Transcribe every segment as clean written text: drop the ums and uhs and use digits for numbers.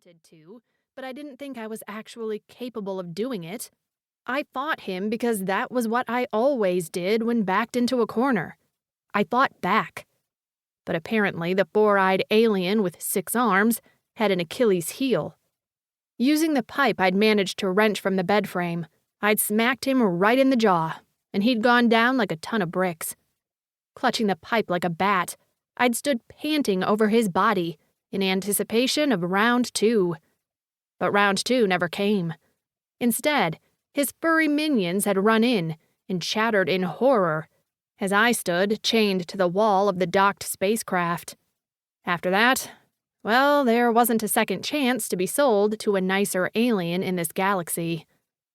wanted to, but I didn't think I was actually capable of doing it. I fought him because that was what I always did when backed into a corner. I fought back. But apparently the four-eyed alien with 6 arms had an Achilles heel. Using the pipe I'd managed to wrench from the bed frame, I'd smacked him right in the jaw, and he'd gone down like a ton of bricks. Clutching the pipe like a bat, I'd stood panting over his body in anticipation of round 2. But round 2 never came. Instead, his furry minions had run in and chattered in horror as I stood chained to the wall of the docked spacecraft. After that, well, there wasn't a second chance to be sold to a nicer alien in this galaxy.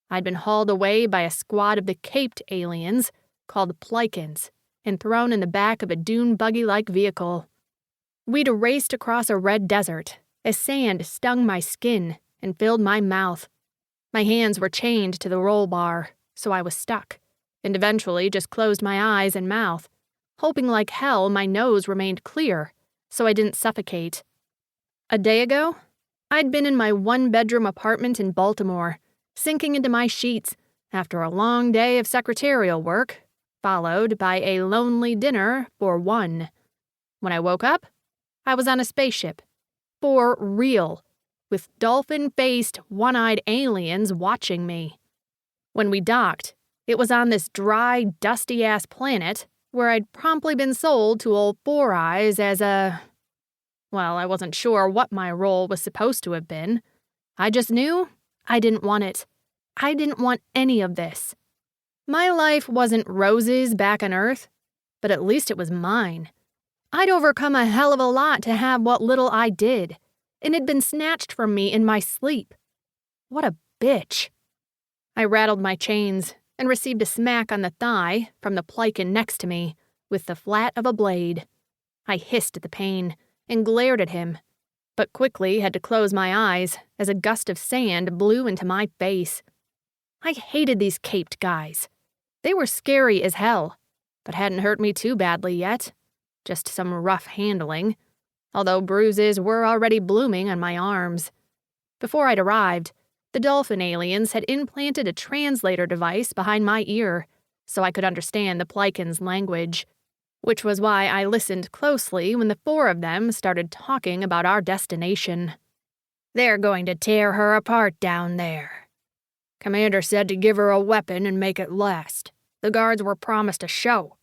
I'd been hauled away by a squad of the caped aliens called Plycans and thrown in the back of a dune buggy-like vehicle. We'd raced across a red desert as sand stung my skin and filled my mouth. My hands were chained to the roll bar, so I was stuck, and eventually just closed my eyes and mouth, hoping like hell my nose remained clear so I didn't suffocate. A day ago, I'd been in my 1-bedroom apartment in Baltimore, sinking into my sheets after a long day of secretarial work, followed by a lonely dinner for 1. When I woke up, I was on a spaceship, for real, with dolphin-faced, one-eyed aliens watching me. When we docked, it was on this dry, dusty-ass planet where I'd promptly been sold to old Four Eyes as a... Well, I wasn't sure what my role was supposed to have been. I just knew I didn't want it. I didn't want any of this. My life wasn't roses back on Earth, but at least it was mine. I'd overcome a hell of a lot to have what little I did, and it'd been snatched from me in my sleep. What a bitch. I rattled my chains and received a smack on the thigh from the Plycan next to me with the flat of a blade. I hissed at the pain and glared at him, but quickly had to close my eyes as a gust of sand blew into my face. I hated these caped guys. They were scary as hell, but hadn't hurt me too badly yet. Just some rough handling, although bruises were already blooming on my arms. Before I'd arrived, the dolphin aliens had implanted a translator device behind my ear so I could understand the Plycan's language, which was why I listened closely when the 4 of them started talking about our destination. They're going to tear her apart down there. Commander said to give her a weapon and make it last. The guards were promised a show.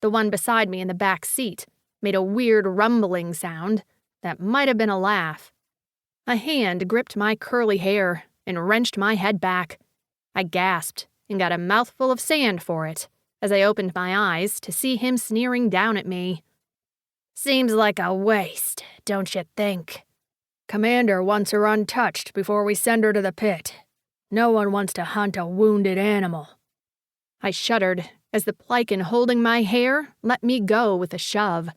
The one beside me in the back seat made a weird rumbling sound that might have been a laugh. A hand gripped my curly hair and wrenched my head back. I gasped and got a mouthful of sand for it as I opened my eyes to see him sneering down at me. Seems like a waste, don't you think? Commander wants her untouched before we send her to the pit. No one wants to hunt a wounded animal. I shuddered as the Plycan holding my hair let me go with a shove.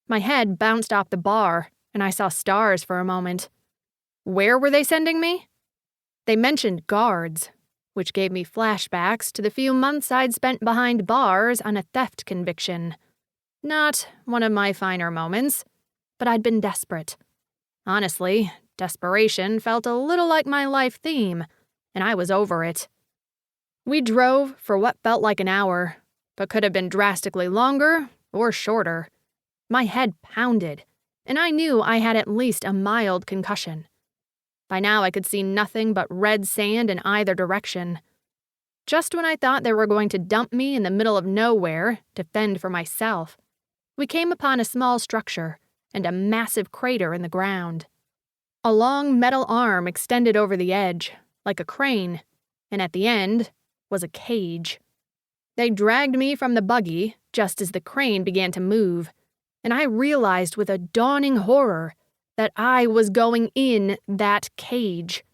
My head bounced off the bar, and I saw stars for a moment. Where were they sending me? They mentioned guards, which gave me flashbacks to the few months I'd spent behind bars on a theft conviction. Not one of my finer moments, but I'd been desperate. Honestly, desperation felt a little like my life theme, and I was over it. We drove for what felt like an hour, but could have been drastically longer or shorter. My head pounded, and I knew I had at least a mild concussion. By now I could see nothing but red sand in either direction. Just when I thought they were going to dump me in the middle of nowhere to fend for myself, we came upon a small structure and a massive crater in the ground. A long metal arm extended over the edge, like a crane, and at the end was a cage. They dragged me from the buggy just as the crane began to move, and I realized with a dawning horror that I was going in that cage.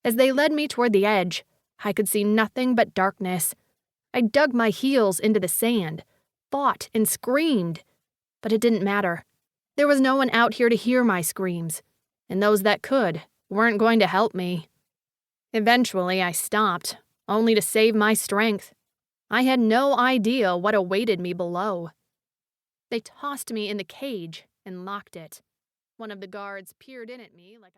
As they led me toward the edge, I could see nothing but darkness. I dug my heels into the sand, fought and screamed, but it didn't matter. There was no one out here to hear my screams, and those that could weren't going to help me. Eventually, I stopped, only to save my strength. I had no idea what awaited me below. They tossed me in the cage and locked it. One of the guards peered in at me like I...